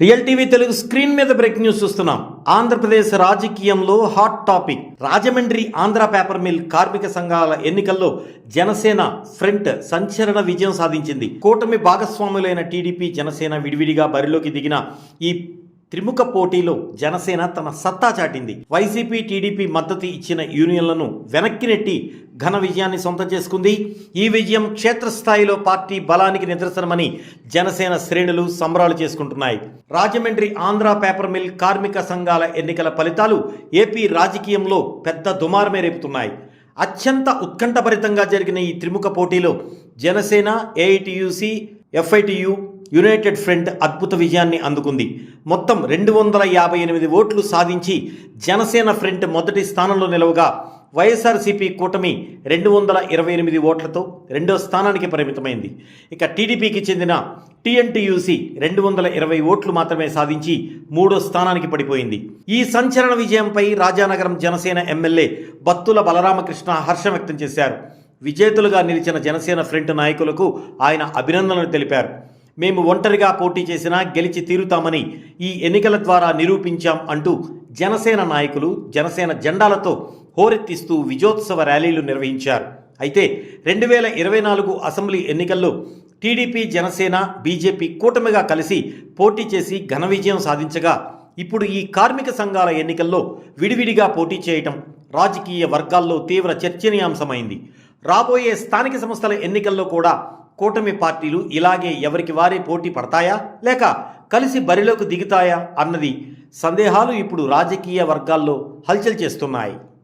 Real TV Telugu screen మీద breaking news చూస్తున్నాం. ఆంధ్రప్రదేశ్ రాజకీయంలో hot topic. Rajahmundry Andhra paper mill కార్మిక సంఘాల ఎన్నికల్లో జనసేన ఫ్రంట్ సంచలన విజయం సాధించింది. కూటమి భాగస్వాములైన టీడీపీ, జనసేన విడివిడిగా బరిలోకి దిగిన ఈ త్రిముఖ పోటీలో జనసేన తన సత్తా చాటింది. వైసీపీ, టీడీపీ మద్దతు ఇచ్చిన యూనియన్లను వెనక్కి నెట్టి ఘన విజయాన్ని సొంతం చేసుకుంది. ఈ విజయం క్షేత్రస్థాయిలో పార్టీ బలానికి నిదర్శనమని జనసేన శ్రేణులు సంబరాలు చేసుకుంటున్నాయి. రాజమండ్రి ఆంధ్ర పేపర్ మిల్ కార్మిక సంఘాల ఎన్నికల ఫలితాలు ఏపీ రాజకీయంలో పెద్ద దుమారమే రేపుతున్నాయి. అత్యంత ఉత్కంఠభరితంగా జరిగిన ఈ త్రిముఖ పోటీలో జనసేన, ఏఐటియుసి, ఎఫ్ఐటియు, యునైటెడ్ ఫ్రంట్ అద్భుత విజయాన్ని అందుకుంది. మొత్తం 258 ఓట్లు సాధించి జనసేన ఫ్రంట్ మొదటి స్థానంలో నిలవగా, వైఎస్ఆర్సీపీ కూటమి 228 ఓట్లతో రెండో స్థానానికి పరిమితమైంది. ఇక టీడీపీకి చెందిన టీఎన్టీయూసీ 220 ఓట్లు మాత్రమే సాధించి మూడో స్థానానికి పడిపోయింది. ఈ సంచలన విజయంపై రాజానగరం జనసేన ఎమ్మెల్యే బత్తుల బలరామకృష్ణ హర్షం వ్యక్తం చేశారు. విజేతలుగా నిలిచిన జనసేన ఫ్రంట్ నాయకులకు ఆయన అభినందనలు తెలిపారు. మేము ఒంటరిగా పోటీ చేసినా గెలిచి తీరుతామని ఈ ఎన్నికల ద్వారా నిరూపించాం అంటూ జనసేన నాయకులు జనసేన జెండాలతో హోరెత్తిస్తూ విజయోత్సవ ర్యాలీలు నిర్వహించారు. అయితే 2024 అసెంబ్లీ ఎన్నికల్లో టీడీపీ, జనసేన, బీజేపీ కూటమిగా కలిసి పోటీ చేసి ఘన విజయం సాధించగా, ఇప్పుడు ఈ కార్మిక సంఘాల ఎన్నికల్లో విడివిడిగా పోటీ చేయటం రాజకీయ వర్గాల్లో తీవ్ర చర్చనీయాంశమైంది. రాబోయే స్థానిక సంస్థల ఎన్నికల్లో కూడా కూటమి పార్టీలు ఇలాగే ఎవరికి వారే పోటీ పడతాయా, లేక కలిసి బరిలోకి దిగుతాయా అన్నది సందేహాలు ఇప్పుడు రాజకీయ వర్గాల్లో హల్చల్ చేస్తున్నాయి.